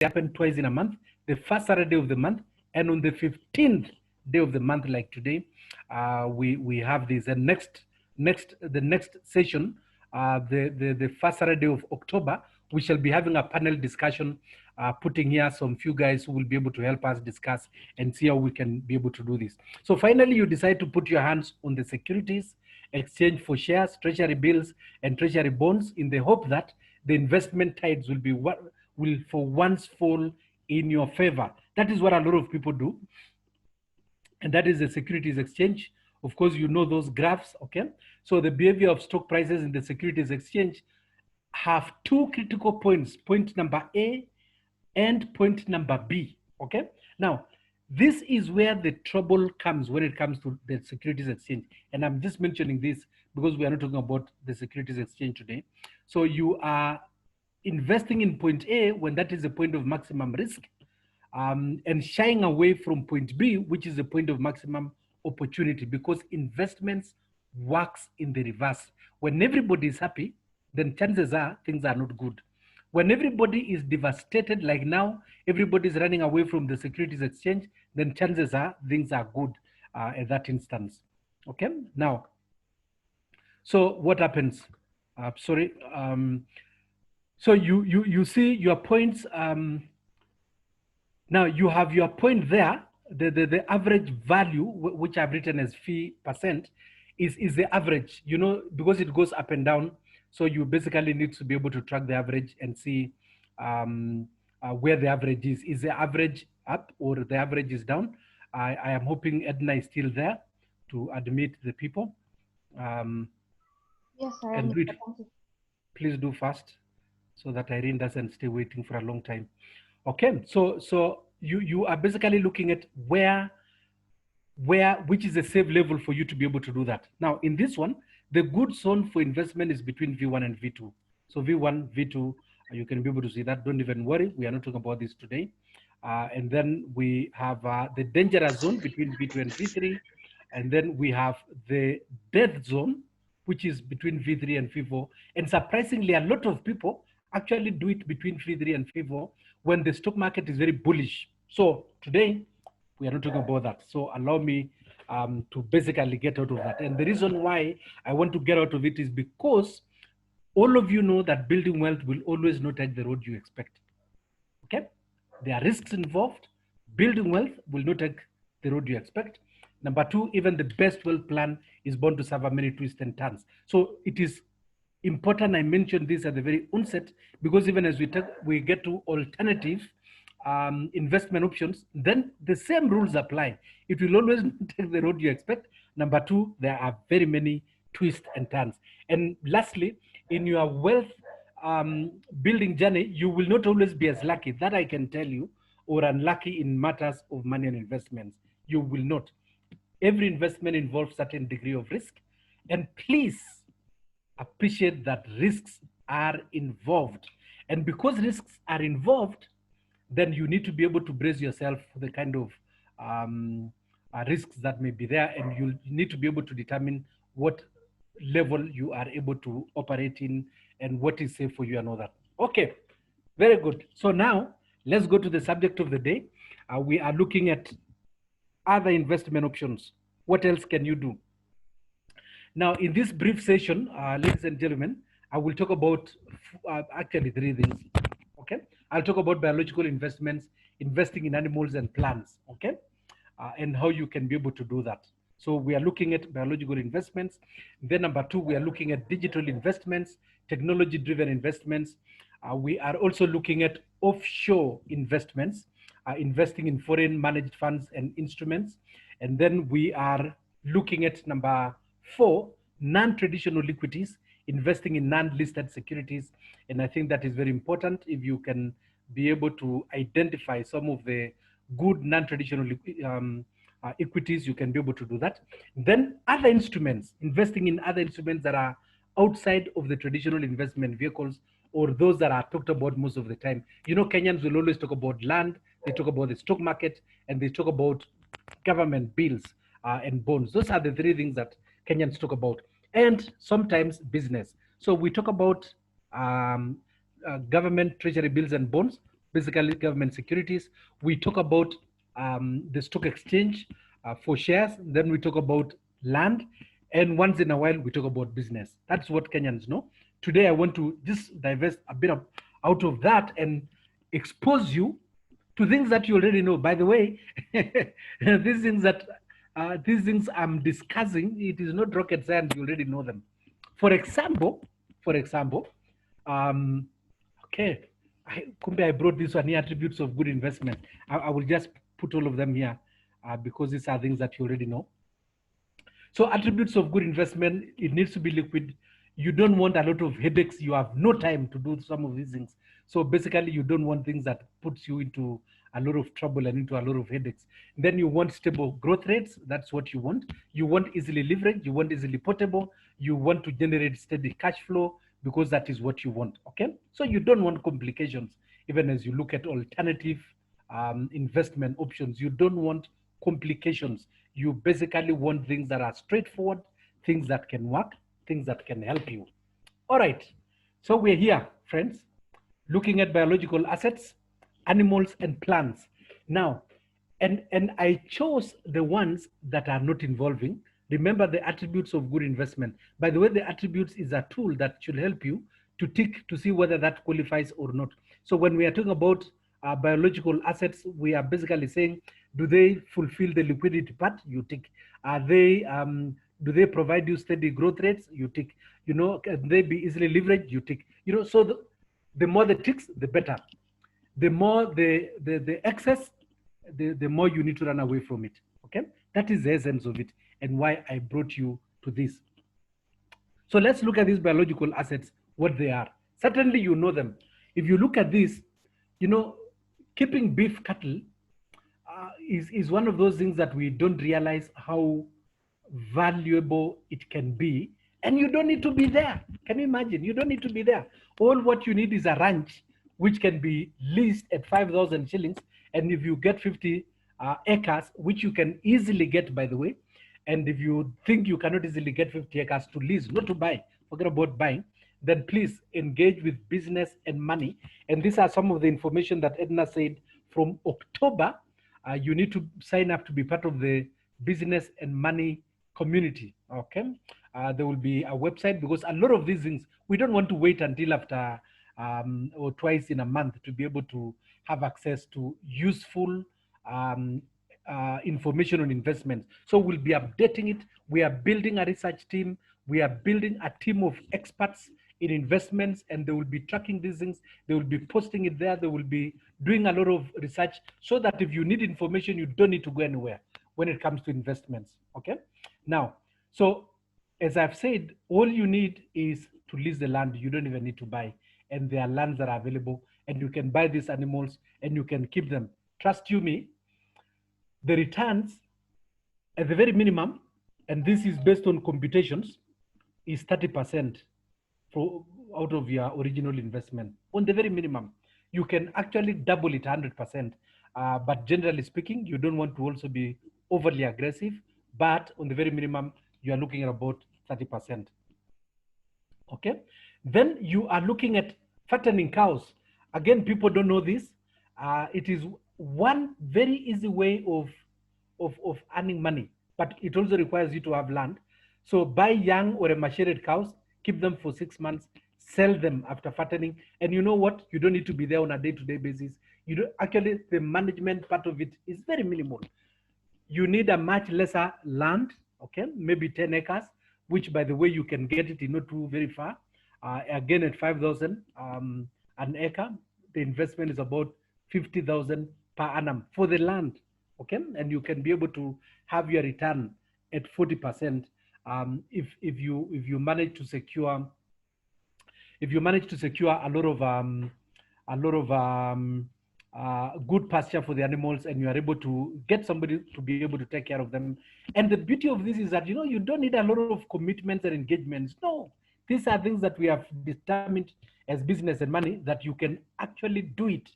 happen twice in a month, the first Saturday of the month, and on the 15th day of the month, like today, we have this. And the next session, the first Saturday of October, we shall be having a panel discussion, putting here some few guys who will be able to help us discuss and see how we can be able to do this. So finally, you decide to put your hands on the securities exchange for shares, treasury bills, and treasury bonds in the hope that the investment tides will for once fall in your favor. That is what a lot of people do, and that is the securities exchange. Of course, you know those graphs, okay? So the behavior of stock prices in the securities exchange have two critical points, point number A and point number B, okay? Now, this is where the trouble comes when it comes to the securities exchange. And I'm just mentioning this because we are not talking about the securities exchange today. So you are investing in point A when that is the point of maximum risk, and shying away from point B, which is the point of maximum opportunity, because investments works in the reverse. When everybody is happy, then chances are things are not good. When everybody is devastated, like now, everybody is running away from the securities exchange, then chances are things are good at that instance. Okay, now, so what happens? Sorry. So you see your points. Now you have your point there. The average value, which I've written as fee percent, is the average. You know, because it goes up and down. So you basically need to be able to track the average and see where the average is. Is the average up or the average is down? I am hoping Edna is still there to admit the people. Yes, I am. And do it, please do fast so that Irene doesn't stay waiting for a long time. Okay, so you are basically looking at which is a safe level for you to be able to do that. Now in this one, the good zone for investment is between V1 and V2. So V1, V2, you can be able to see that. Don't even worry, we are not talking about this today. And then we have the dangerous zone between V2 and V3, and then we have the death zone, which is between V3 and V4. And surprisingly, a lot of people actually do it between V3 and V4 when the stock market is very bullish. So today, we are not talking about that. So allow me to basically get out of that. And the reason why I want to get out of it is because all of you know that building wealth will always not take the road you expect. Okay? There are risks involved. Building wealth will not take the road you expect. Number two, even the best wealth plan is bound to suffer many twists and turns. So it is important I mentioned this at the very onset, because even as we get to alternative investment options, then the same rules apply. It will always take the road you expect. Number two, there are very many twists and turns. And lastly, in your wealth building journey, you will not always be as lucky, that I can tell you, or unlucky in matters of money and investments. You will not. Every investment involves certain degree of risk. And please appreciate that risks are involved. And because risks are involved, then you need to be able to brace yourself for the kind of risks that may be there, and you need to be able to determine what level you are able to operate in and what is safe for you and all that. Okay, very good. So now let's go to the subject of the day. We are looking at other investment options. What else can you do? Now, in this brief session, ladies and gentlemen, I will talk about actually three things. Okay, I'll talk about biological investments, investing in animals and plants. Okay, and how you can be able to do that. So we are looking at biological investments. Then number two, we are looking at digital investments, technology-driven investments. We are also looking at offshore investments, investing in foreign managed funds and instruments. And then we are looking at number four, non-traditional equities, investing in non-listed securities. And I think that is very important. If you can be able to identify some of the good non-traditional equities, you can be able to do that. Then other instruments, investing in other instruments that are outside of the traditional investment vehicles, or those that are talked about most of the time. You know, Kenyans will always talk about land, they talk about the stock market, and they talk about government bills and bonds. Those are the three things that Kenyans talk about, and sometimes business. So we talk about government treasury bills and bonds, basically government securities. We talk about the stock exchange for shares. Then we talk about land. And once in a while, we talk about business. That's what Kenyans know. Today, I want to just divest a bit of, out of that and expose you to things that you already know. By the way, these things I'm discussing, it is not rocket science. You already know them. For example, for example, um, okay, Kumbe, I brought this one here, attributes of good investment. I will just put all of them here because these are things that you already know. So attributes of good investment, it needs to be liquid. You don't want a lot of headaches. You have no time to do some of these things. So basically, you don't want things that puts you into a lot of trouble and into a lot of headaches. Then you want stable growth rates. That's what you want. You want easily leveraged. You want easily portable. You want to generate steady cash flow because that is what you want. Okay. So you don't want complications. Even as you look at alternative investment options, you don't want complications. You basically want things that are straightforward, things that can work, things that can help you. All right. So we're here, friends, looking at biological assets, animals, and plants. Now, and I chose the ones that are not involving. Remember the attributes of good investment. By the way, the attributes is a tool that should help you to tick to see whether that qualifies or not. So when we are talking about biological assets, we are basically saying, do they fulfill the liquidity part? You tick. Are they do they provide you steady growth rates? You tick. You know, can they be easily leveraged? You tick. You know, so the more the ticks, the better. The more the excess, the more you need to run away from it. Okay, that is the essence of it, and why I brought you to this. So let's look at these biological assets, what they are. Certainly, you know them. If you look at this, you know, keeping beef cattle is one of those things that we don't realize how valuable it can be. And you don't need to be there. Can you imagine? You don't need to be there. All what you need is a ranch, which can be leased at 5,000 shillings. And if you get 50 acres, which you can easily get, by the way, and if you think you cannot easily get 50 acres to lease, not to buy, forget about buying, then please engage with business and money. And these are some of the information that Edna said from October. You need to sign up to be part of the business and money community. Okay. There will be a website because a lot of these things, we don't want to wait until after or twice in a month to be able to have access to useful information on investments. So we'll be updating it. We are building a research team. We are building a team of experts in investments, and they will be tracking these things. They will be posting it there. They will be doing a lot of research so that if you need information, you don't need to go anywhere when it comes to investments. Okay. Now, so as I've said, all you need is to lease the land. You don't even need to buy. And there are lands that are available, and you can buy these animals and you can keep them. Trust you me, the returns at the very minimum, and this is based on computations, is 30% for, out of your original investment. On the very minimum, you can actually double it 100%. But generally speaking, you don't want to also be overly aggressive. But on the very minimum, you are looking at about 30%. Okay. Then you are looking at fattening cows. Again, people don't know this. It is one very easy way of earning money, but it also requires you to have land. So buy young or emaciated cows, keep them for 6 months, sell them after fattening. And you know what? You don't need to be there on a day-to-day basis. You don't, actually, the management part of it is very minimal. You need a much lesser land, okay, maybe 10 acres, which by the way, you can get it in not too very far. Again, at 5,000 an acre, the investment is about 50,000 per annum for the land, okay? And you can be able to have your return at 40% if you manage to secure a lot of good pasture for the animals, and you are able to get somebody to be able to take care of them. And the beauty of this is that, you know, you don't need a lot of commitments and engagements. No, these are things that we have determined as business and money that you can actually do it.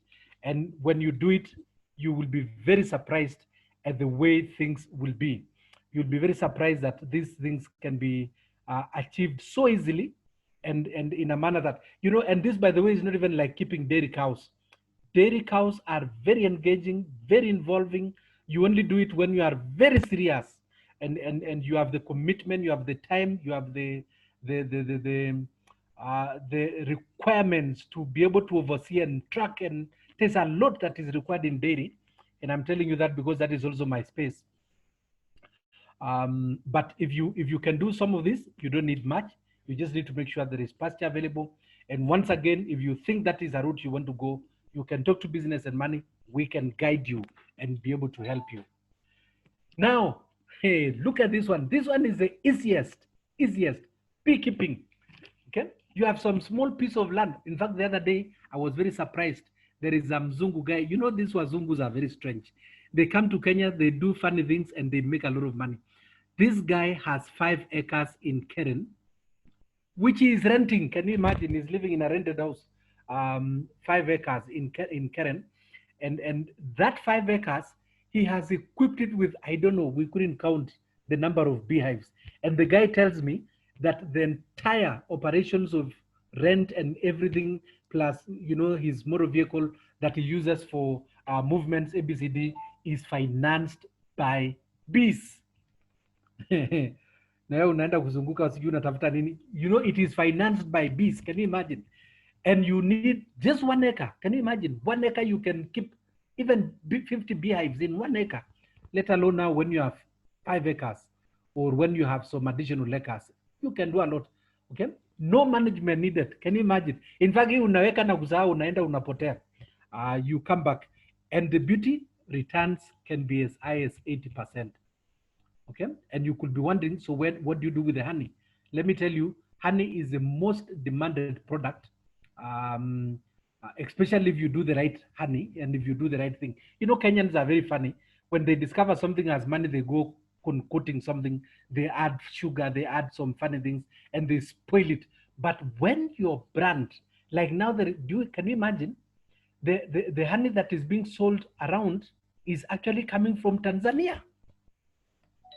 And when you do it, you will be very surprised at the way things will be. You'll be very surprised that these things can be achieved so easily and in a manner that, you know, and this, by the way, is not even like keeping dairy cows. Dairy cows are very engaging, very involving. You only do it when you are very serious, and you have the commitment, you have the time, you have the requirements to be able to oversee and track. And there's a lot that is required in dairy, and I'm telling you that because that is also my space. But if you can do some of this, you don't need much. You just need to make sure there is pasture available. And once again, if you think that is a route you want to go, you can talk to Business and Money. We can guide you and be able to help you. Now, hey, look at this one. This one is the easiest beekeeping. Okay, you have some small piece of land. In fact, the other day I was very surprised. There is a Mzungu guy. You know, these Wazungus are very strange. They come to Kenya, they do funny things, and they make a lot of money. This guy has 5 acres in Keren, which he is renting. Can you imagine? He's living in a rented house, 5 acres in Keren, and that 5 acres he has equipped it with, I don't know, we couldn't count the number of beehives. And the guy tells me that the entire operations of rent and everything, plus his motor vehicle that he uses for movements ABCD, is financed by bees. Na wewe unaenda kuzunguka sijui unatafuta nini. It is financed by bees. Can you imagine? And you need just 1 acre. Can you imagine? 1 acre, you can keep even 50 beehives in 1 acre, let alone now when you have 5 acres, or when you have some additional acres. You can do a lot. Okay, no management needed. Can you imagine? In fact, unaweka na kusahau, unaenda unapotea. You come back, and the beauty returns can be as high as 80%. Okay, and you could be wondering, so what do you do with the honey? Let me tell you, honey is the most demanded product, especially if you do the right honey and if you do the right thing. Kenyans are very funny. When they discover something has money, they go coating something, they add sugar, they add some funny things, and they spoil it. But when your brand, like now, can you imagine the honey that is being sold around is actually coming from Tanzania?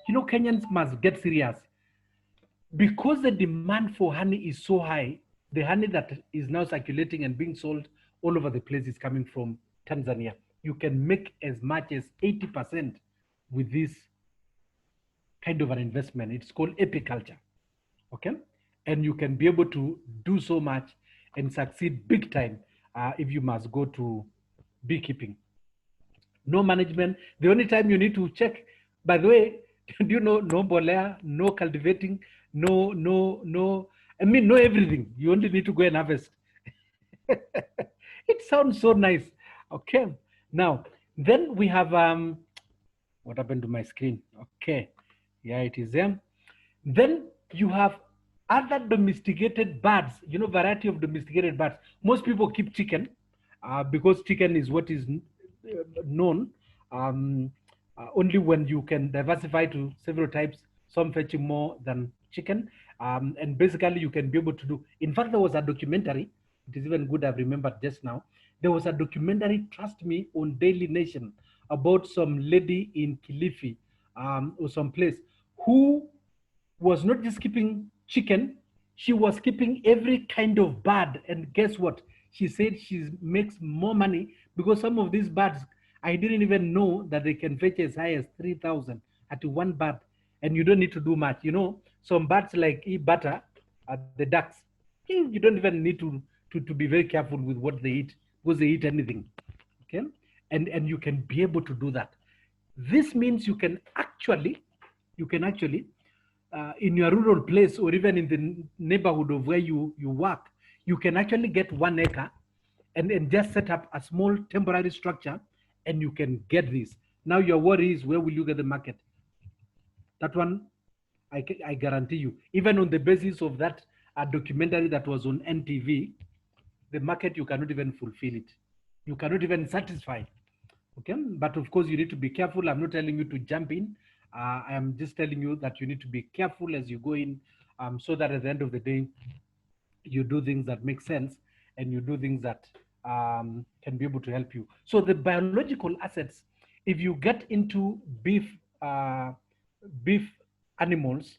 Kenyans must get serious, because the demand for honey is so high. The honey that is now circulating and being sold all over the place is coming from Tanzania. You can make as much as 80% with this kind of an investment. It's called apiculture. Okay, and you can be able to do so much and succeed big time if you must go to beekeeping. No management. The only time you need to check, by the way, do you know, no bolea, no cultivating, no, no everything. You only need to go and harvest. It sounds so nice. Okay. Now, then we have, what happened to my screen? Okay. Yeah, it is there. Then you have other domesticated birds, variety of domesticated birds. Most people keep chicken because chicken is what is known. Only when you can diversify to several types, some fetching more than chicken. And basically you can be able to do. In fact, there was a documentary. It is even good I've remembered just now. There was a documentary, trust me, on Daily Nation about some lady in Kilifi or some place who was not just keeping chicken, she was keeping every kind of bird. And guess what? She said she makes more money because some of these birds, I didn't even know that they can fetch as high as 3,000 at one bird. And you don't need to do much. Some birds like butter, the ducks, you don't even need to be very careful with what they eat, because they eat anything. Okay, and you can be able to do that. This means you can actually in your rural place, or even in the neighborhood of where you work, you can actually get 1 acre and just set up a small temporary structure, and you can get this. Now your worry is, where will you get the market? That one, I guarantee you, even on the basis of that documentary that was on NTV, the market, you cannot even fulfill it. You cannot even satisfy. Okay, but of course you need to be careful. I'm not telling you to jump in. I am just telling you that you need to be careful as you go in, so that at the end of the day, you do things that make sense, and you do things that can be able to help you. So the biological assets, if you get into beef animals,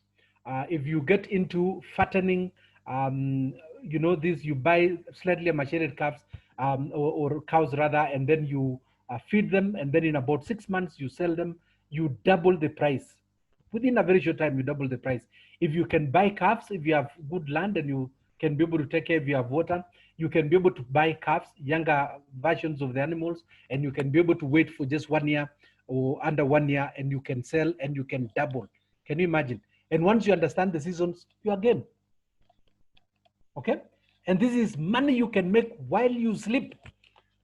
if you get into fattening, this, you buy slightly emaciated calves, or cows rather, and then you feed them, and then in about 6 months you sell them, you double the price. Within a very short time, you double the price. If you can buy calves, if you have good land and you can be able to take care, if you have water, you can be able to buy calves, younger versions of the animals, and you can be able to wait for just 1 year or under 1 year, and you can sell and you can double. Can you imagine? And once you understand the seasons, you are game. Okay? And this is money you can make while you sleep.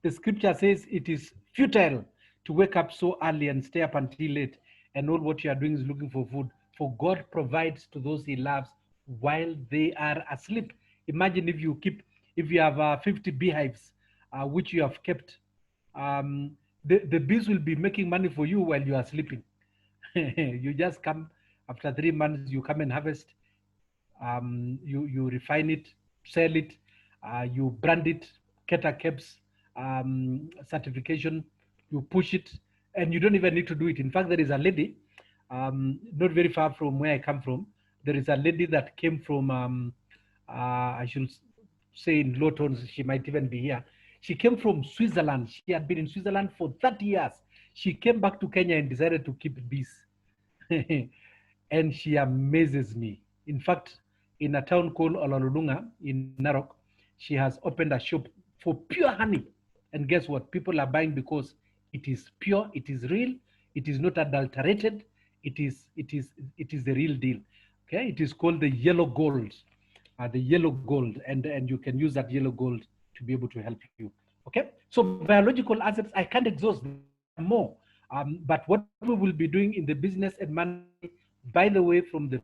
The scripture says it is futile to wake up so early and stay up until late, and all what you are doing is looking for food. For God provides to those he loves while they are asleep. Imagine if you have 50 beehives, which you have kept, the bees will be making money for you while you are sleeping. You just come after 3 months, you come and harvest, you refine it, sell it, you brand it, Keta Caps certification, you push it, and you don't even need to do it. In fact, there is a lady, not very far from where I come from. There is a lady that came from, I should say in low tones, she might even be here. She came from Switzerland. She had been in Switzerland for 30 years. She came back to Kenya and decided to keep bees. And she amazes me. In fact, in a town called Olalolunga in Narok, she has opened a shop for pure honey. And guess what? People are buying because it is pure, it is real, it is not adulterated, it is the real deal. Okay, it is called the yellow gold, and you can use that yellow gold to be able to help you. Okay, so biological assets, I can't exhaust more. But what we will be doing in the business and money, by the way, from the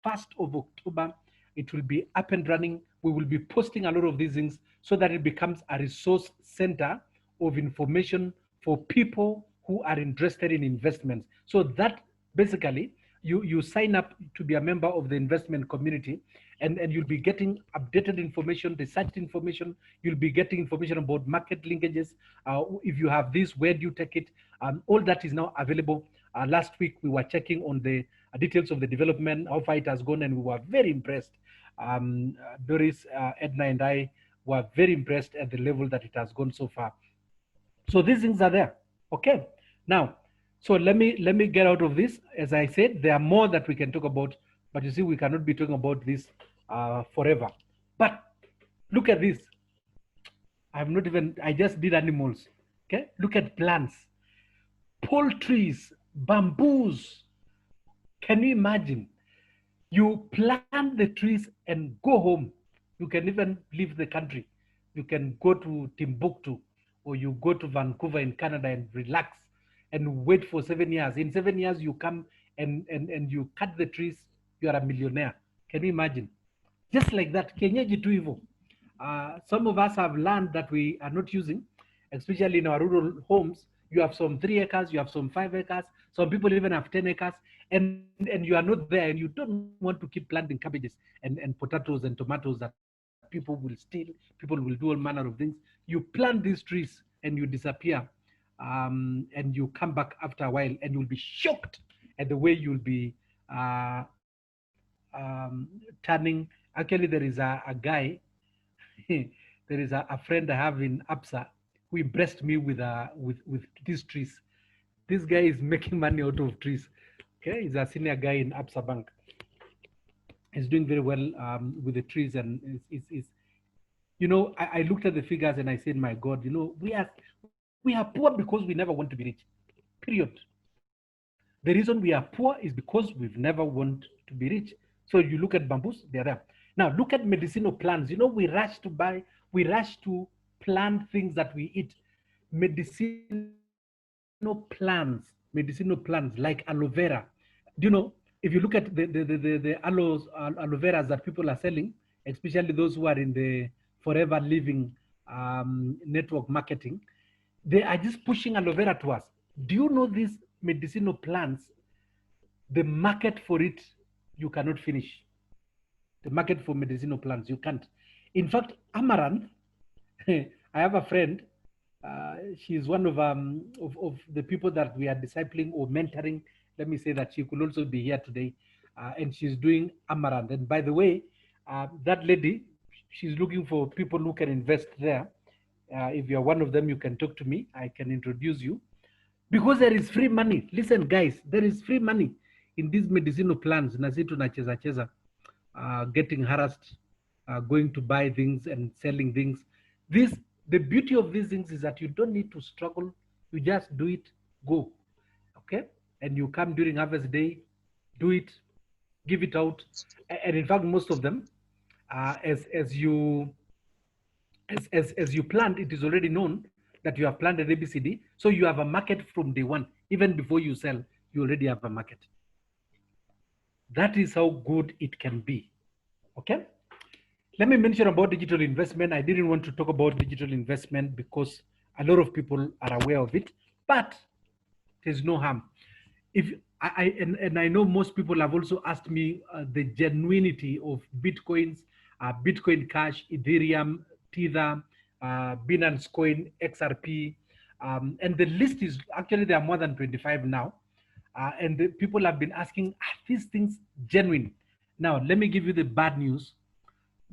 1st of October, it will be up and running. We will be posting a lot of these things so that it becomes a resource center of information for people who are interested in investments. So that basically, you sign up to be a member of the investment community, and you'll be getting updated information, researched information. You'll be getting information about market linkages. If you have this, where do you take it? All that is now available. Last week, we were checking on the details of the development, how far it has gone, and we were very impressed. Doris, Edna, and I were very impressed at the level that it has gone so far. So these things are there. Okay. Now, so let me get out of this. As I said, there are more that we can talk about, but you see, we cannot be talking about this forever. But look at this. I just did animals. Okay. Look at plants, poultries, bamboos. Can you imagine? You plant the trees and go home. You can even leave the country. You can go to Timbuktu, or you go to Vancouver in Canada and relax and wait for 7 years. In 7 years, you come and you cut the trees, you are a millionaire. Can you imagine? Just like that, Kenyaji tu hivyo. Some of us have land that we are not using, especially in our rural homes. You have some 3 acres, you have some 5 acres. Some people even have 10 acres, and you are not there, and you don't want to keep planting cabbages and potatoes and tomatoes that people will steal, people will do all manner of things. You plant these trees and you disappear, and you come back after a while, and you'll be shocked at the way you'll be turning. Actually, there is a guy, there is a friend I have in APSA who impressed me with these trees. This guy is making money out of trees. Okay, he's a senior guy in APSA Bank. He's doing very well with the trees, and I looked at the figures and I said, my God, we are poor because we never want to be rich. Period. The reason we are poor is because we've never want to be rich. So you look at bamboos, they're there. Now look at medicinal plants. We rush to plant things that we eat. Medicinal plants like aloe vera. Do you know, if you look at the aloe veras that people are selling, especially those who are in the forever living network marketing, they are just pushing aloe vera to us. Do you know these medicinal plants, the market for it, you cannot finish. The market for medicinal plants, you can't. In fact, amaranth, I have a friend, she's one of the people that we are discipling or mentoring. Let me say that she could also be here today, and she's doing amaranth. And by the way, that lady, she's looking for people who can invest there. If you're one of them, you can talk to me. I can introduce you. Because there is free money. Listen, guys, there is free money in these medicinal plans. Nasitu na cheza cheza, getting harassed, going to buy things and selling things. The beauty of these things is that you don't need to struggle. You just do it, go, okay? And you come during harvest day, do it, give it out. And in fact, most of them, as you plant, it is already known that you have planted ABCD. So you have a market from day one. Even before you sell, you already have a market. That is how good it can be. Okay. Let me mention about digital investment. I didn't want to talk about digital investment because a lot of people are aware of it, but there's no harm. If and I know most people have also asked me the genuinity of Bitcoins, Bitcoin Cash, Ethereum, Tether, Binance Coin, XRP, and the list is actually there are more than 25 now. And the people have been asking, are these things genuine? Now, let me give you the bad news.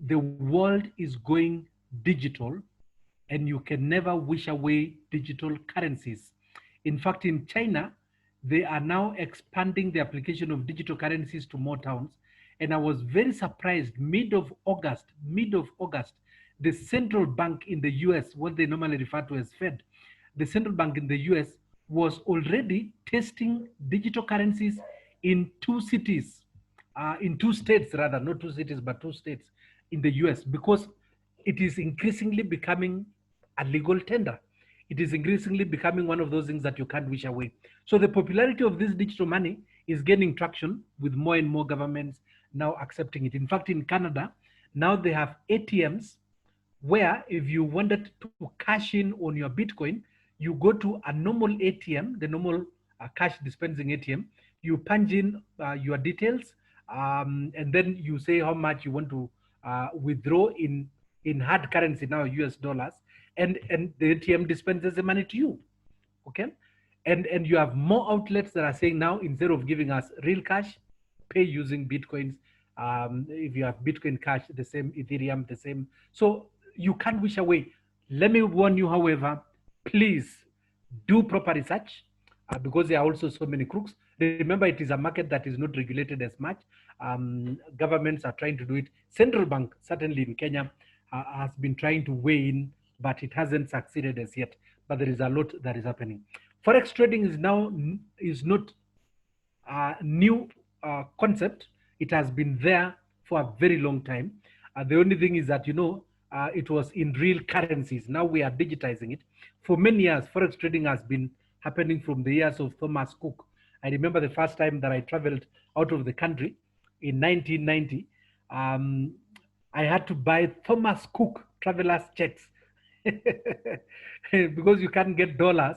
The world is going digital, and you can never wish away digital currencies. In fact, in China, they are now expanding the application of digital currencies to more towns. And I was very surprised, mid of August, the central bank in the US, what they normally refer to as Fed, the central bank in the US was already testing digital currencies in two cities, in two states rather, not two cities, but two states in the US, because it is increasingly becoming a legal tender. It is increasingly becoming one of those things that you can't wish away. So the popularity of this digital money is gaining traction with more and more governments now accepting it. In fact, in Canada, now they have ATMs where if you wanted to cash in on your Bitcoin, you go to a normal ATM, the normal cash dispensing ATM, you punch in your details, and then you say how much you want to withdraw in hard currency, now US dollars, and the ATM dispenses the money to you, okay? And you have more outlets that are saying now, instead of giving us real cash, pay using Bitcoins. If you have Bitcoin Cash, the same, Ethereum, the same. So you can't wish away. Let me warn you, however, please do proper research because there are also so many crooks. Remember, it is a market that is not regulated as much. Governments are trying to do it. Central Bank, certainly in Kenya, has been trying to weigh in, but it hasn't succeeded as yet. But there is a lot that is happening. Forex trading is not a new concept. It has been there for a very long time. The only thing is that, it was in real currencies. Now we are digitizing it. For many years, Forex trading has been happening from the years of Thomas Cook. I remember the first time that I traveled out of the country in 1990. I had to buy Thomas Cook traveler's checks because you can't get dollars,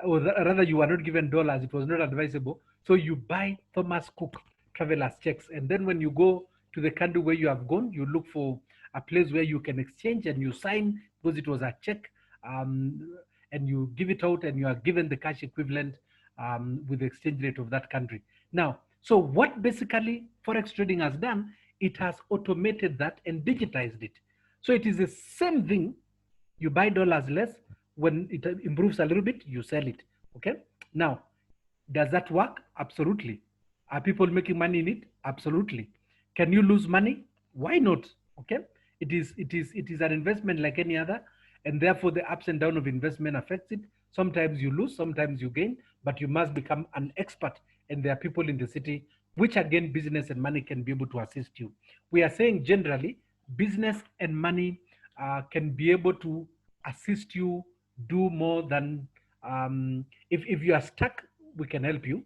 or rather you are not given dollars. It was not advisable. So you buy Thomas Cook traveler's checks. And then when you go to the country where you have gone, you look for a place where you can exchange and you sign because it was a check, and you give it out and you are given the cash equivalent with the exchange rate of that country. Now, so what basically Forex trading has done, it has automated that and digitized it. So it is the same thing. You buy dollars less. When it improves a little bit, you sell it. Okay. Now, does that work? Absolutely. Are people making money in it? Absolutely. Can you lose money? Why not? Okay. It is an investment like any other, and therefore the ups and downs of investment affects it. Sometimes you lose, sometimes you gain, but you must become an expert. And there are people in the city, which again, business and money can be able to assist you. We are saying generally, business and money can be able to assist you do more than, if you are stuck, we can help you,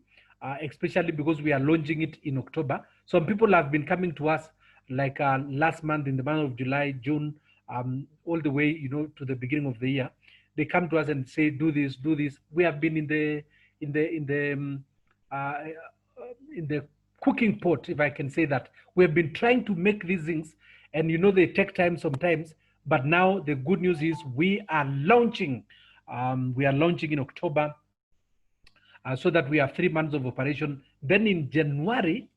especially because we are launching it in October. Some people have been coming to us like last month, in the month of July, June, all the way, to the beginning of the year. They come to us and say, do this, do this. We have been in the cooking pot, if I can say that. We have been trying to make these things, and they take time sometimes. But now the good news is we are launching. We are launching in October, so that we have 3 months of operation. Then in January,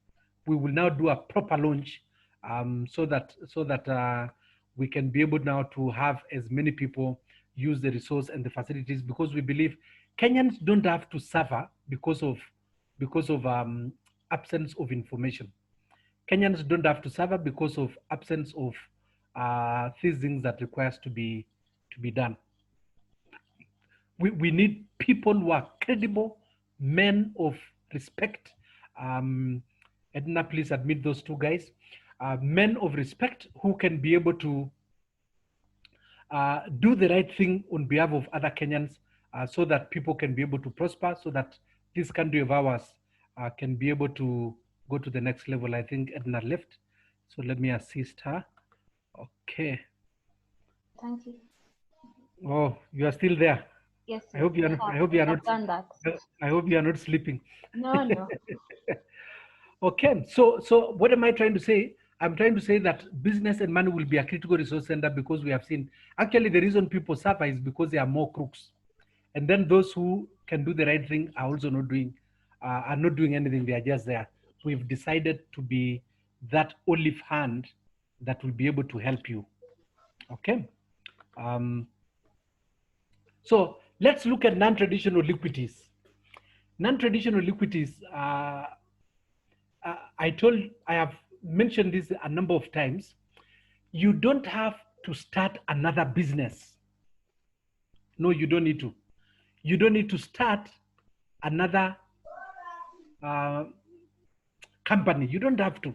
we will now do a proper launch, so that we can be able now to have as many people use the resource and the facilities, because we believe Kenyans don't have to suffer because of absence of information. Kenyans don't have to suffer because of absence of these things that requires to be done. We need people who are credible, men of respect. Edna, please admit those two guys. Men of respect who can be able to do the right thing on behalf of other Kenyans, so that people can be able to prosper, so that this country of ours can be able to go to the next level. I think Edna left, so let me assist her. Okay. Thank you. Oh, you are still there? Yes. I hope you are not. I hope you are not. Done that. I hope you are not sleeping. No, no. Okay. So what am I trying to say? I'm trying to say that business and money will be a critical resource center, because we have seen actually the reason people suffer is because there are more crooks, and then those who can do the right thing are also not doing anything. They are just there. We've decided to be that olive hand that will be able to help you. Okay. So let's look at non-traditional liquidities. Non-traditional liquidities, I have mentioned this a number of times. You don't have to start another business. No, you don't need to. You don't need to start another company. You don't have to.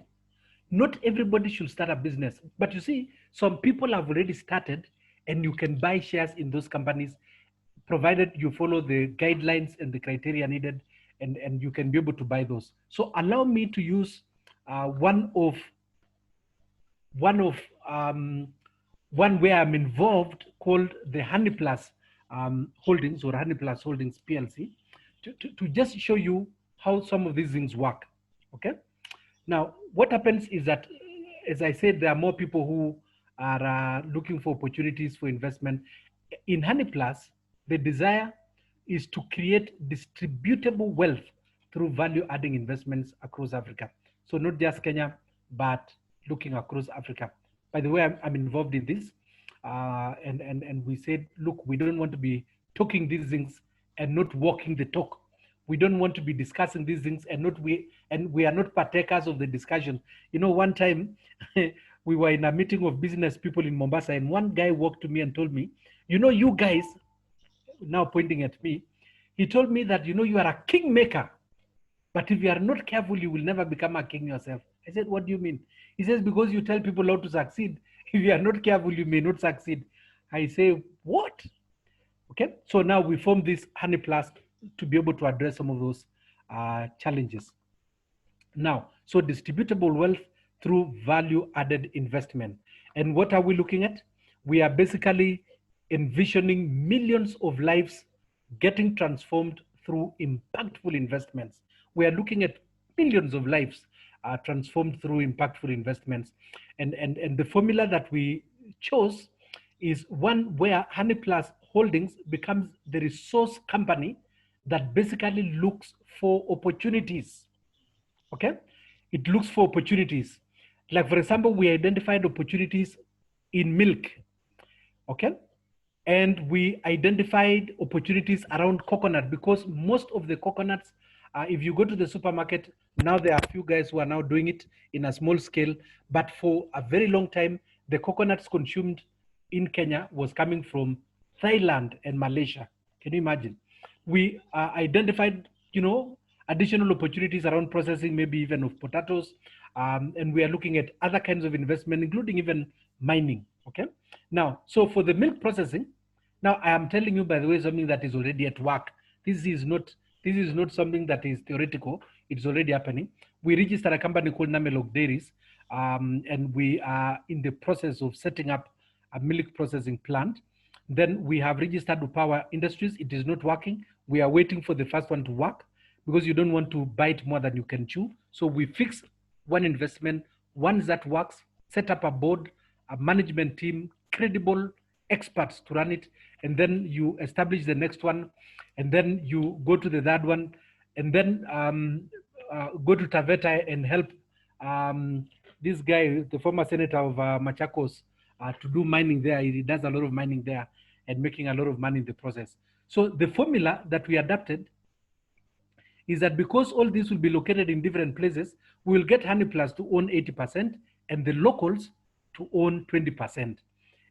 Not everybody should start a business. But you see, some people have already started, and you can buy shares in those companies, provided you follow the guidelines and the criteria needed, and you can be able to buy those. So allow me to use one where I'm involved, called the Honey Plus Holdings, or Honey Plus Holdings PLC, to just show you how some of these things work. Okay. Now, what happens is that, as I said, there are more people who are looking for opportunities for investment. In Honey Plus, the desire is to create distributable wealth through value-adding investments across Africa. So not just Kenya, but looking across Africa. By the way, I'm involved in this, and we said, look, we don't want to be talking these things and not walking the talk. We don't want to be discussing these things and we are not partakers of the discussion. You know, one time we were in a meeting of business people in Mombasa, and one guy walked to me and told me, you know, you guys, now pointing at me, he told me that, you know, you are a kingmaker, but if you are not careful, you will never become a king yourself. I said, what do you mean? He says, because you tell people how to succeed. If you are not careful, you may not succeed. I say, what? Okay, so now we form this Honey Plus to be able to address some of those challenges. Now, so distributable wealth through value-added investment. And what are we looking at? We are basically envisioning millions of lives getting transformed through impactful investments. We are looking at millions of lives transformed through impactful investments. And the formula that we chose is one where Honey Plus Holdings becomes the resource company that basically looks for opportunities. Okay, it looks for opportunities. Like, for example, we identified opportunities in milk. Okay, and we identified opportunities around coconut, because most of the coconuts, if you go to the supermarket now, there are a few guys who are now doing it in a small scale, but for a very long time, the coconuts consumed in Kenya was coming from Thailand and Malaysia. Can you imagine? We identified, you know, additional opportunities around processing, maybe even of potatoes, and we are looking at other kinds of investment, including even mining. Okay. Now, so for the milk processing, now I am telling you, by the way, something that is already at work. This is not something that is theoretical. It's already happening. We registered a company called Namelog Dairies, and we are in the process of setting up a milk processing plant. Then we have registered with Power Industries. It is not working. We are waiting for the first one to work, because you don't want to bite more than you can chew. So we fix one investment. Once that works, set up a board, a management team, credible experts to run it, and then you establish the next one, and then you go to the third one, and then go to Taveta and help this guy, the former senator of Machakos, to do mining there. He does a lot of mining there. and making a lot of money in the process. So the formula that we adapted is that because all these will be located in different places, we will get Honey Plus to own 80% and the locals to own 20%.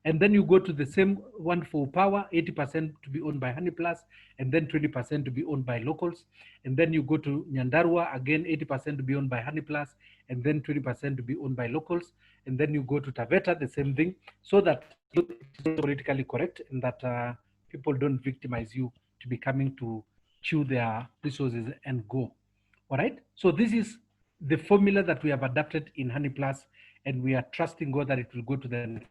And then you go to the same one for power, 80% to be owned by Honey Plus, and then 20% to be owned by locals. And then you go to Nyandarua, again 80% to be owned by Honey Plus, and then 20% to be owned by locals. And then you go to Taveta, the same thing, so that it is politically correct and that people don't victimize you to be coming to chew their resources and go. All right. So this is the formula that we have adapted in Honey Plus, and we are trusting God that it will go to the next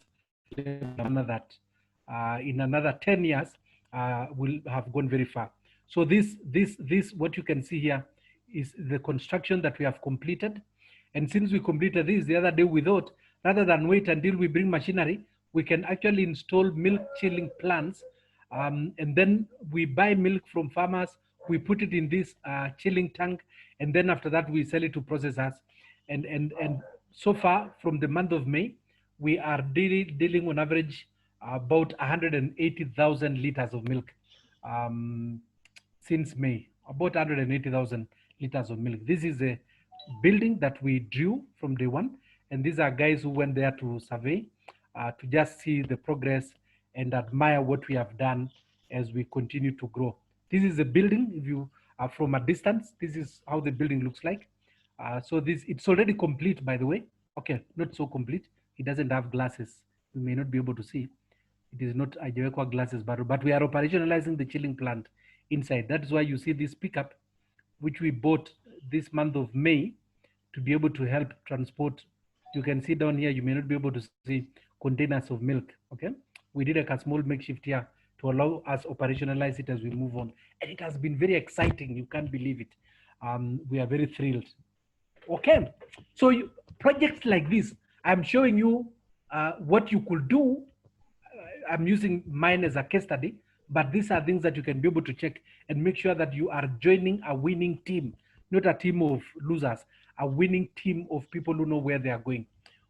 level. That in another 10 years will have gone very far. So this what you can see here is the construction that we have completed. And since we completed this the other day, we thought rather than wait until we bring machinery, we can actually install milk chilling plants, and then we buy milk from farmers, we put it in this chilling tank, and then after that we sell it to processors. And so far from the month of May, we are dealing on average about 180,000 liters of milk since May, about 180,000 liters of milk. This is a building that we drew from day one, and these are guys who went there to survey, to just see the progress and admire what we have done as we continue to grow. This is a building. If you are from a distance, this is how the building looks like. So it's already complete, by the way. Okay, not so complete. It doesn't have glasses. You may not be able to see. It is not Ajewekwa glasses, but we are operationalizing the chilling plant inside. That's why you see this pickup, which we bought this month of May to be able to help transport. You can see down here, you may not be able to see containers of milk, okay? We did a small makeshift here to allow us operationalize it as we move on. And it has been very exciting. You can't believe it. We are very thrilled. Okay, so projects like this, I'm showing you what you could do. I'm using mine as a case study, but these are things that you can be able to check and make sure that you are joining a winning team, not a team of losers, a winning team of people who know where they are going.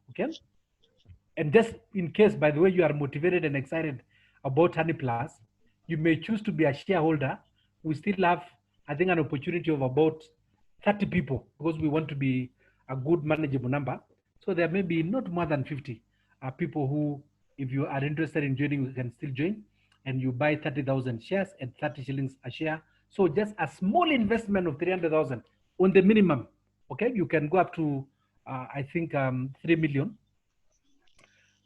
Okay. And just in case, by the way, you are motivated and excited about Honey Plus, you may choose to be a shareholder. We still have, I think, an opportunity of about 30 people because we want to be a good manageable number. So there may be not more than 50 people who, if you are interested in joining, you can still join. And you buy 30,000 shares at 30 shillings a share. So just a small investment of 300,000 on the minimum. Okay, you can go up to, I think, 3 million.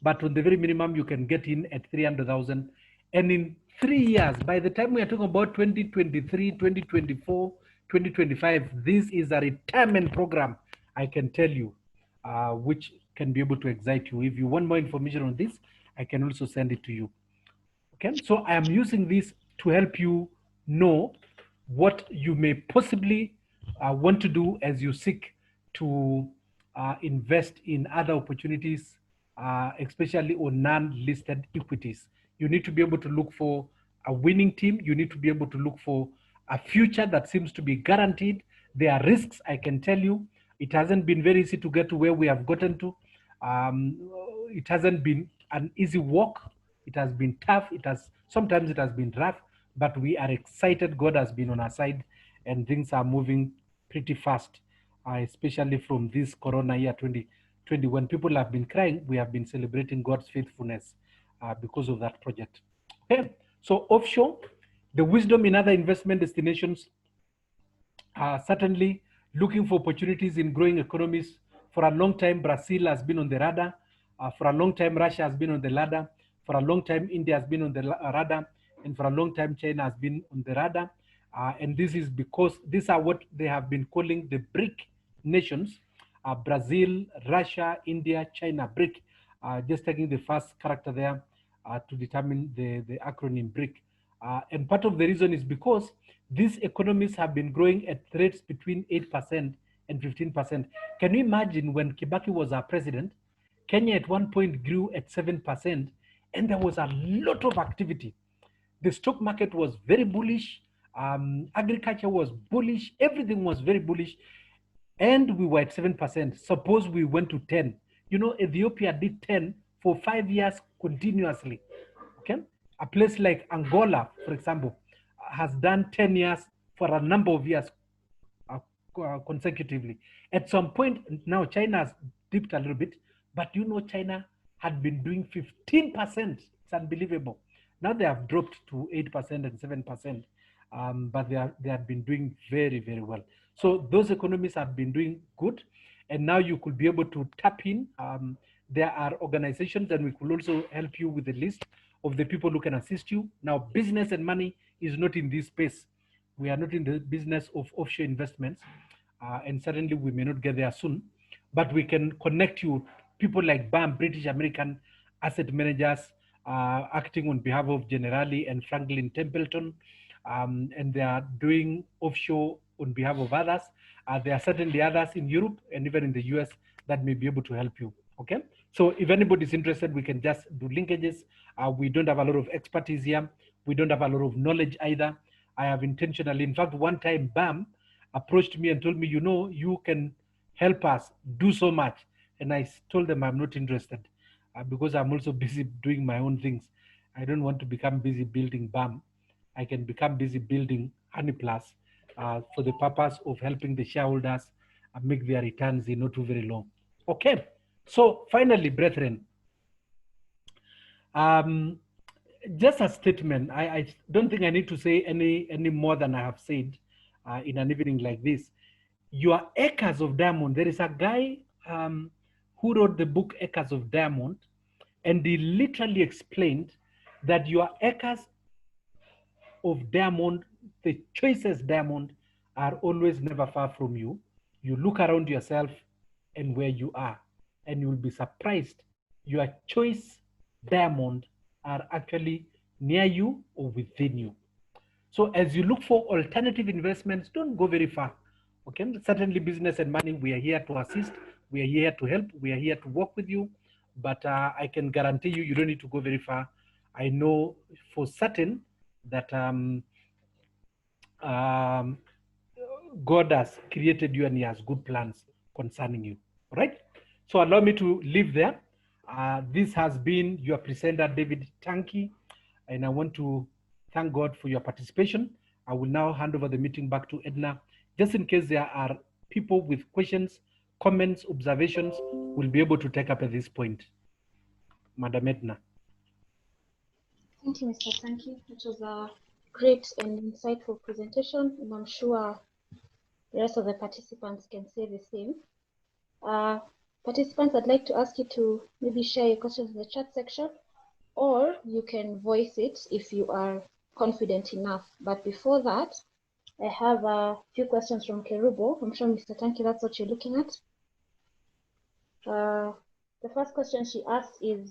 But on the very minimum, you can get in at 300,000. And in 3 years, by the time we are talking about 2023, 2024, 2025, this is a retirement program, I can tell you, which can be able to excite you. If you want more information on this, I can also send it to you. Okay, so I am using this to help you know what you may possibly want to do as you seek to invest in other opportunities, especially on non-listed equities. You need to be able to look for a winning team. You need to be able to look for a future that seems to be guaranteed. There are risks, I can tell you. It hasn't been very easy to get to where we have gotten to. It hasn't been an easy walk. It has been tough. Sometimes it has been rough, but we are excited. God has been on our side and things are moving pretty fast, especially from this Corona year 2020. When people have been crying, we have been celebrating God's faithfulness because of that project. Okay, so offshore, the wisdom in other investment destinations, certainly looking for opportunities in growing economies. For a long time, Brazil has been on the radar. For a long time, Russia has been on the radar. For a long time, India has been on the radar. And for a long time, China has been on the radar. And this is because these are what they have been calling the BRIC nations, Brazil, Russia, India, China, BRIC, just taking the first character there to determine the acronym BRIC. And part of the reason is because these economies have been growing at rates between 8% and 15%. Can you imagine when Kibaki was our president, Kenya at one point grew at 7%, and there was a lot of activity. The stock market was very bullish, agriculture was bullish, everything was very bullish, and we were at 7%. Suppose we went to 10. You know, Ethiopia did 10 for 5 years continuously. Okay, A place like Angola, for example, has done 10 years for a number of years consecutively. At some point, now China has dipped a little bit, but China had been doing 15%. It's unbelievable. Now they have dropped to 8% and 7%, but they have been doing very, very well. So those economies have been doing good, and now you could be able to tap in. There are organizations, and we could also help you with the list of the people who can assist you. Now, business and money is not in this space. We are not in the business of offshore investments, and certainly we may not get there soon, but we can connect you. People like BAM, British American Asset Managers, acting on behalf of Generali and Franklin Templeton, and they are doing offshore on behalf of others. There are certainly others in Europe and even in the US that may be able to help you. Okay, so if anybody is interested, we can just do linkages. We don't have a lot of expertise here. We don't have a lot of knowledge either. I have intentionally, in fact, one time BAM approached me and told me, you can help us do so much. And I told them I'm not interested because I'm also busy doing my own things. I don't want to become busy building BAM. I can become busy building Honey Plus for the purpose of helping the shareholders make their returns in not too very long. Okay, so finally, brethren, just a statement. I don't think I need to say any more than I have said in an evening like this. Your acres of diamond. There is a guy who wrote the book Acres of Diamond, and he literally explained that your acres of diamond, the choicest diamond, are always never far from you. You look around yourself and where you are, and you will be surprised. Your choice diamond are actually near you or within you. So as you look for alternative investments, don't go very far. Okay, certainly business and money, we are here to assist, we are here to help, we are here to work with you, but I can guarantee you, you don't need to go very far. I know for certain that God has created you and he has good plans concerning you, right? So allow me to leave there. This has been your presenter, David Tanki, and I want to thank God for your participation. I will now hand over the meeting back to Edna. Just in case there are people with questions, comments, observations, we'll be able to take up at this point. Madam Edna. Thank you, Mr. Tanki. It was a great and insightful presentation, and I'm sure the rest of the participants can say the same. Participants, I'd like to ask you to maybe share your questions in the chat section, or you can voice it if you are confident enough. But before that, I have a few questions from Kerubo. I'm sure, Mr. Tanki, that's what you're looking at. The first question she asked is,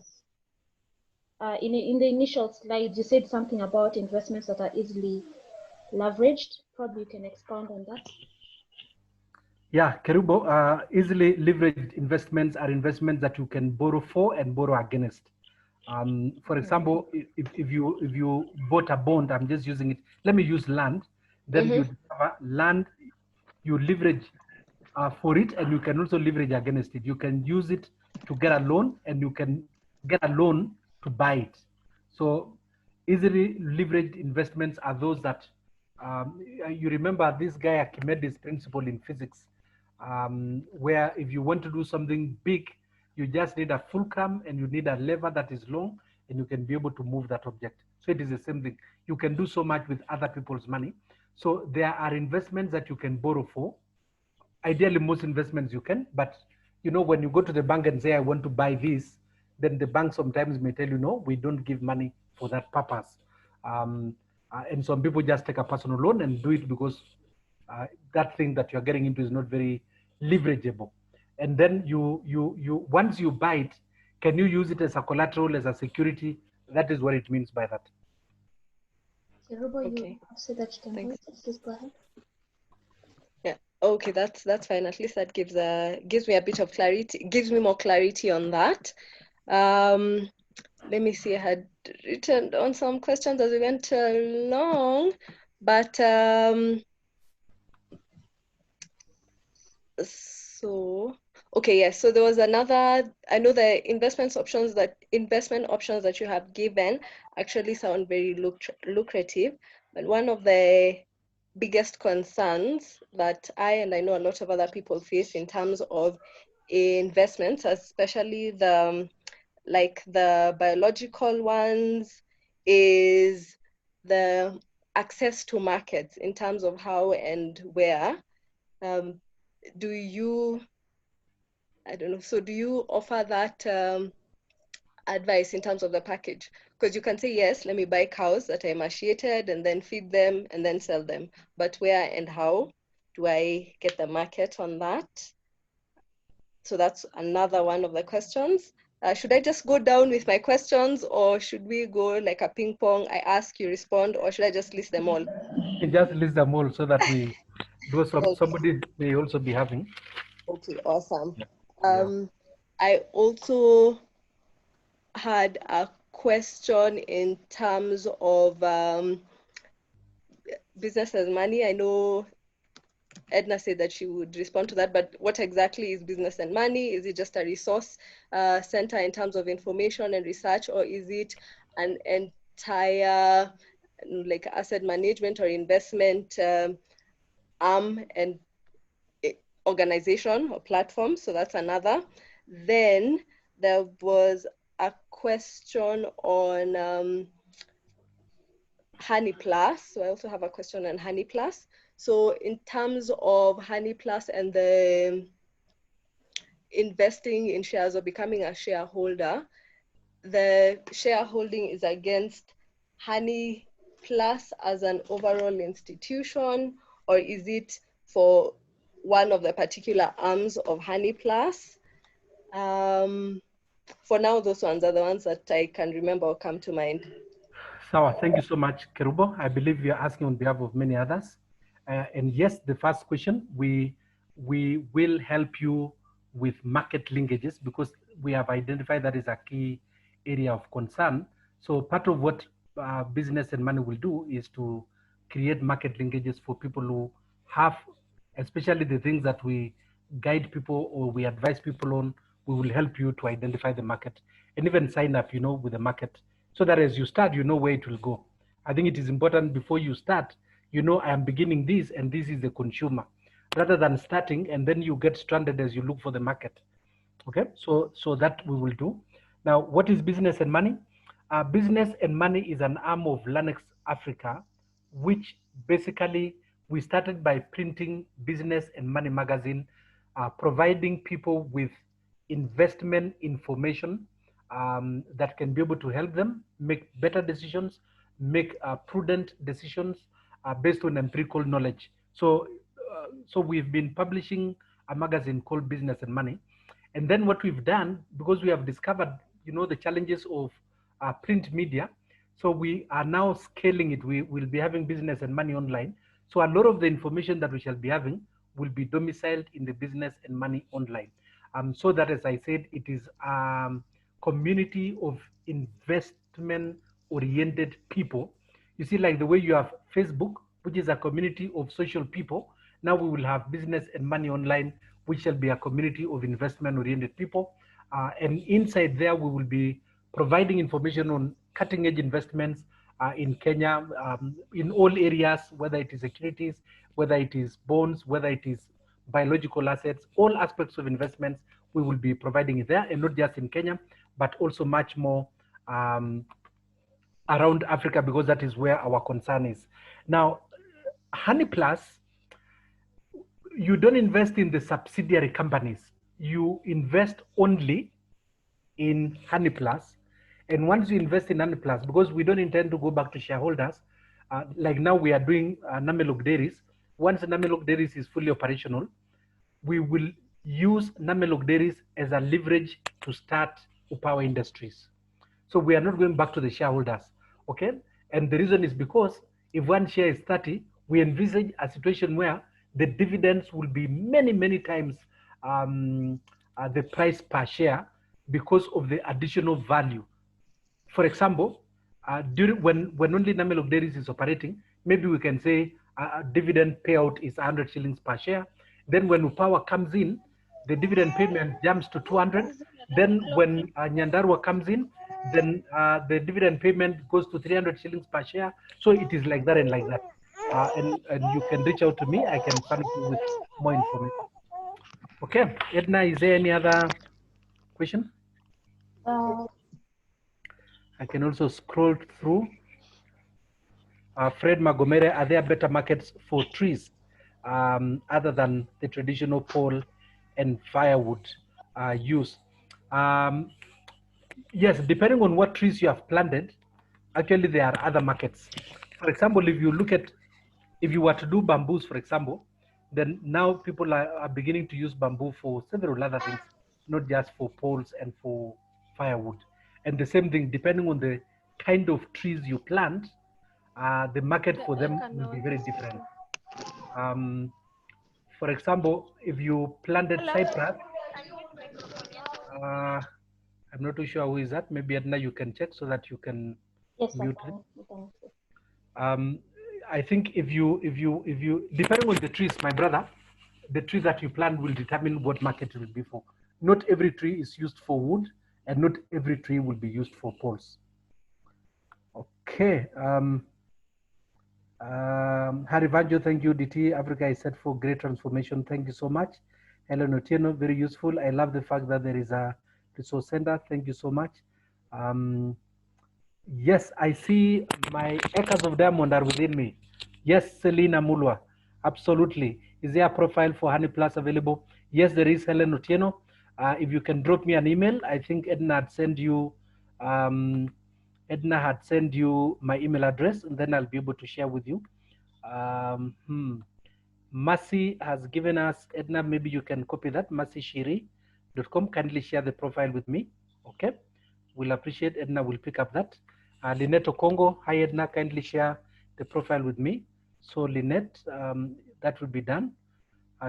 in the initial slides, you said something about investments that are easily leveraged. Probably you can expound on that. Yeah, Kerubo, easily leveraged investments are investments that you can borrow for and borrow against. For example, if you bought a bond, I'm just using it. Let me use land. Then you discover land, you leverage for it, and you can also leverage against it. You can use it to get a loan, and you can get a loan to buy it. So easily leveraged investments are those that you remember this guy Archimedes' principle in physics, where if you want to do something big, you just need a fulcrum and you need a lever that is long, and you can be able to move that object. So it is the same thing. You can do so much with other people's money. So there are investments that you can borrow for. Ideally, most investments you can, but when you go to the bank and say, I want to buy this, then the bank sometimes may tell you, no, we don't give money for that purpose. And some people just take a personal loan and do it because that thing that you're getting into is not very leverageable. And then you once you buy it, can you use it as a collateral, as a security? That is what it means by that. Kerubo, you said that you can voice it. Please go ahead. Yeah. Okay, that's fine. At least that gives me a bit of clarity. Gives me more clarity on that. Let me see. I had written on some questions as we went along, but so Okay, yes. So there was another, I know the investment options that you have given actually sound very lucrative, but one of the biggest concerns that I know a lot of other people face in terms of investments, especially the like the biological ones, is the access to markets in terms of how and where. Do you, I don't know, so do you offer that advice in terms of the package? Because you can say, yes, let me buy cows that are emaciated and then feed them and then sell them. But where and how do I get the market on that? So that's another one of the questions. Should I just go down with my questions, or should we go like a ping pong? I ask, you respond, or should I just list them all? You just list them all so that we, because Okay. somebody may also be having. Okay, awesome. Yeah. I also had a question in terms of business and money. I know Edna said that she would respond to that, but what exactly is business and money? Is it just a resource center in terms of information and research, or is it an entire like asset management or investment arm and organization or platform? So that's another. Then there was a question on Honey Plus. So I also have a question on Honey Plus. So in terms of Honey Plus and the investing in shares or becoming a shareholder, the shareholding is against Honey Plus as an overall institution, or is it for one of the particular arms of Honey Plus? For now, those ones are the ones that I can remember or come to mind. So thank you so much, Kerubo. I believe you're asking on behalf of many others. And yes, the first question, we will help you with market linkages because we have identified that is a key area of concern. So part of what business and money will do is to create market linkages for people who have, especially the things that we guide people or we advise people on. We will help you to identify the market and even sign up, with the market, so that as you start, you know where it will go. I think it is important before you start, I am beginning this and this is the consumer, rather than starting and then you get stranded as you look for the market. Okay, so that we will do. Now, what is business and money? Business and money is an arm of Lan-x Africa, which basically we started by printing business and money magazine, providing people with investment information that can be able to help them make better decisions, make prudent decisions based on empirical knowledge. So we've been publishing a magazine called Business and Money. And then what we've done, because we have discovered, the challenges of print media, so we are now scaling it. We will be having business and money online. So a lot of the information that we shall be having will be domiciled in the business and money online. So that, as I said, it is community of investment-oriented people. You see, like the way you have Facebook, which is a community of social people. Now we will have business and money online, which shall be a community of investment-oriented people. And inside there, we will be providing information on cutting-edge investments in Kenya, in all areas, whether it is securities, whether it is bonds, whether it is biological assets, all aspects of investments, we will be providing it there, and not just in Kenya, but also much more around Africa, because that is where our concern is. Now, Honey Plus, you don't invest in the subsidiary companies. You invest only in Honey Plus. And once you invest in Honey Plus, because we don't intend to go back to shareholders, like now we are doing Namelok Dairies. Once Namelok Dairies is fully operational, we will use Namelok Dairies as a leverage to start Upawa Industries. So we are not going back to the shareholders, okay? And the reason is because if one share is 30, we envisage a situation where the dividends will be many, many times the price per share because of the additional value. For example, when only Namelok Dairies is operating, maybe we can say a dividend payout is 100 shillings per share. Then when Upawa comes in, the dividend payment jumps to 200. Then when Nyandarua comes in, then the dividend payment goes to 300 shillings per share. So it is like that and like that. And you can reach out to me. I can furnish you with more information. Okay, Edna, is there any other question? I can also scroll through. Fred Magomere, are there better markets for trees other than the traditional pole and firewood use? Yes, depending on what trees you have planted, actually there are other markets. For example, if you were to do bamboos, for example, then now people are beginning to use bamboo for several other things, not just for poles and for firewood. And the same thing, depending on the kind of trees you plant, the market for them will be very different. For example, if you planted cypress, I'm not too sure who is that. Maybe Edna, you can check so that you can mute it. I think if you depending on the trees, my brother, the tree that you plant will determine what market it will be for. Not every tree is used for wood, and not every tree will be used for poles. Okay. Harivanjo, thank you. DT Africa is set for great transformation. Thank you so much. Helen Otieno, very useful. I love the fact that there is a resource center. Thank you so much. Yes, I see my acres of diamond are within me. Yes, Selina Mulwa, absolutely. Is there a profile for Honey Plus available? Yes, there is, Helen Otieno. If you can drop me an email, I think Edna had sent you my email address, and then I'll be able to share with you. Mercy has given us, Edna, maybe you can copy that, mercyshiri.com. Kindly share the profile with me, okay? We'll appreciate. Edna will pick up that. Lynette Okongo, hi Edna, kindly share the profile with me. So Lynette, that will be done.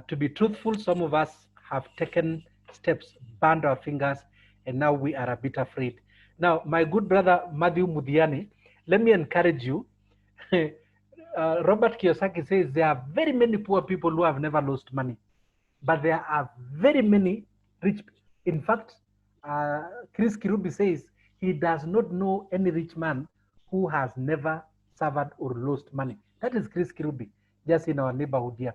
To be truthful, some of us have taken steps, burned our fingers, and now we are a bit afraid. Now, my good brother Matthew Mudiani, let me encourage you. Robert Kiyosaki says there are very many poor people who have never lost money, but there are very many rich. In fact, Chris Kirubi says he does not know any rich man who has never suffered or lost money. That is Chris Kirubi, just in our neighborhood here.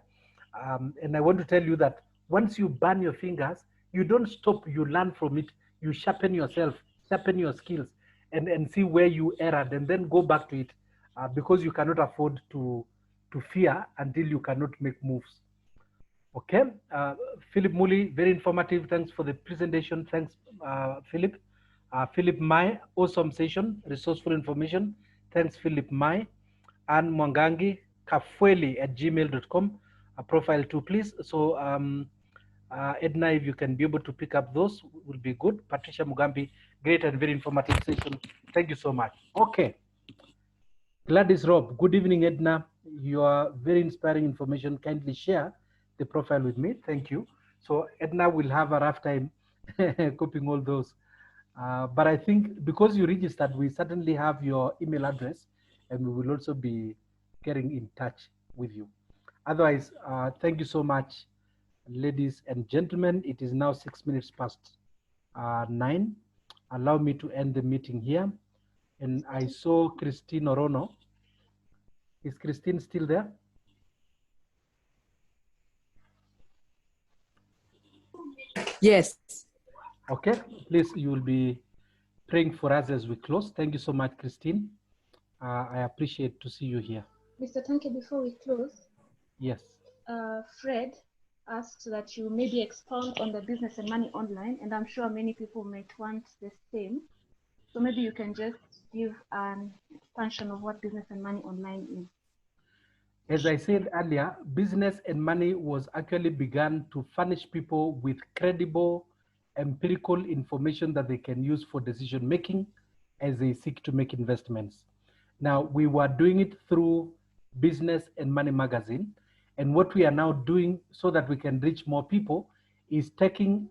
And I want to tell you that once you burn your fingers, you don't stop, you learn from it, you sharpen yourself, sharpen your skills, and see where you erred, and then go back to it, because you cannot afford to fear until you cannot make moves. Okay, Philip Muli, very informative. Thanks for the presentation. Thanks, Philip. Philip Mai, awesome session, resourceful information. Thanks, Philip Mai. And Mwangangi, kafweli@gmail.com. A profile too, please. So, Edna, if you can be able to pick up those, will be good. Patricia Mugambi, great and very informative session. Thank you so much. Okay. Gladys Rob, good evening, Edna. Your very inspiring information. Kindly share the profile with me. Thank you. So Edna will have a rough time copying all those. But I think because you registered, we certainly have your email address, and we will also be getting in touch with you. Otherwise, thank you so much, ladies and gentlemen. It is now 6 minutes past 9. Allow me to end the meeting here. And I saw Christine Orono. Is Christine still there? Yes. Okay, please, you will be praying for us as we close. Thank you so much, Christine. I appreciate to see you here. Mr. Tanki, before we close, yes. Fred asked that you maybe expound on the business and money online, and I'm sure many people might want the same. So maybe you can just give an expansion of what business and money online is. As I said earlier, business and money was actually begun to furnish people with credible, empirical information that they can use for decision making as they seek to make investments. Now, we were doing it through Business and Money magazine. And what we are now doing so that we can reach more people is taking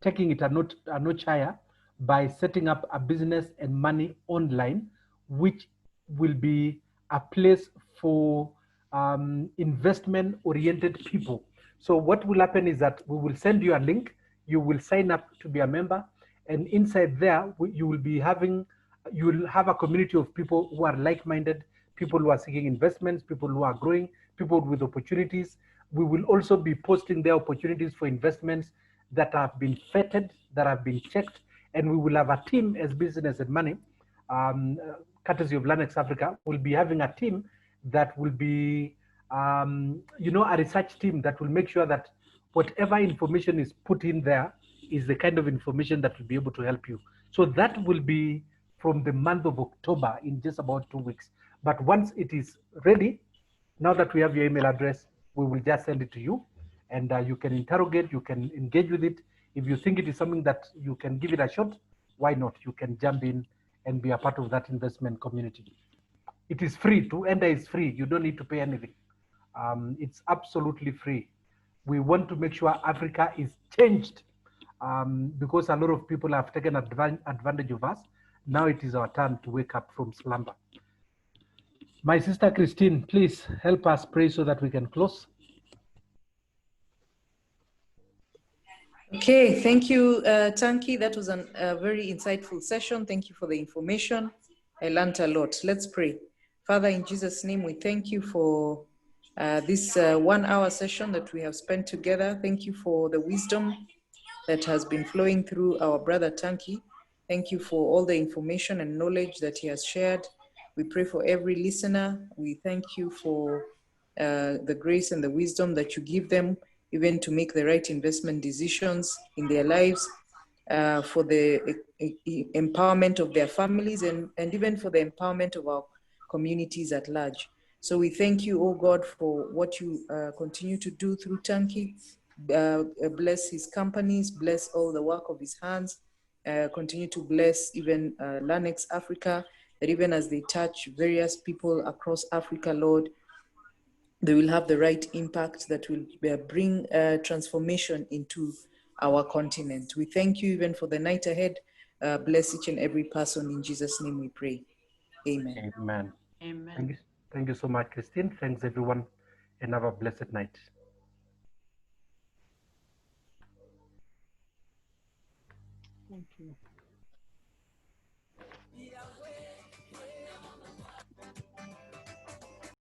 it a notch higher by setting up a business and money online, which will be a place for investment-oriented people. So what will happen is that we will send you a link. You will sign up to be a member, and inside there you will have a community of people who are like-minded, people who are seeking investments, people who are growing, people with opportunities. We will also be posting their opportunities for investments that have been vetted, that have been checked, and we will have a team as Business and Money, courtesy of Lan-x Africa. Will be having a team that will be, a research team that will make sure that whatever information is put in there is the kind of information that will be able to help you. So that will be from the month of October, in just about 2 weeks. But once it is ready, now that we have your email address, we will just send it to you, and you can interrogate, you can engage with it. If you think it is something that you can give it a shot, why not? You can jump in and be a part of that investment community. It is free. To enter is free. You don't need to pay anything. It's absolutely free. We want to make sure Africa is changed, because a lot of people have taken advantage of us. Now it is our turn to wake up from slumber. My sister Christine, please help us pray so that we can close. Okay, thank you, Tanki. That was a very insightful session. Thank you for the information. I learned a lot. Let's pray. Father, in Jesus' name, we thank you for this 1 hour session that we have spent together. Thank you for the wisdom that has been flowing through our brother Tanki. Thank you for all the information and knowledge that he has shared. We pray for every listener. We thank you for the grace and the wisdom that you give them, even to make the right investment decisions in their lives, for the empowerment of their families, and even for the empowerment of our communities at large. So we thank you, oh God, for what you continue to do through Tanki. Bless his companies, bless all the work of his hands, continue to bless even Lan-x Africa, that even as they touch various people across Africa, Lord, they will have the right impact that will bring transformation into our continent. We thank you even for the night ahead. Bless each and every person. In Jesus' name we pray. Amen. Amen. Amen. Thank you so much, Christine. Thanks, everyone, and have a blessed night. Thank you.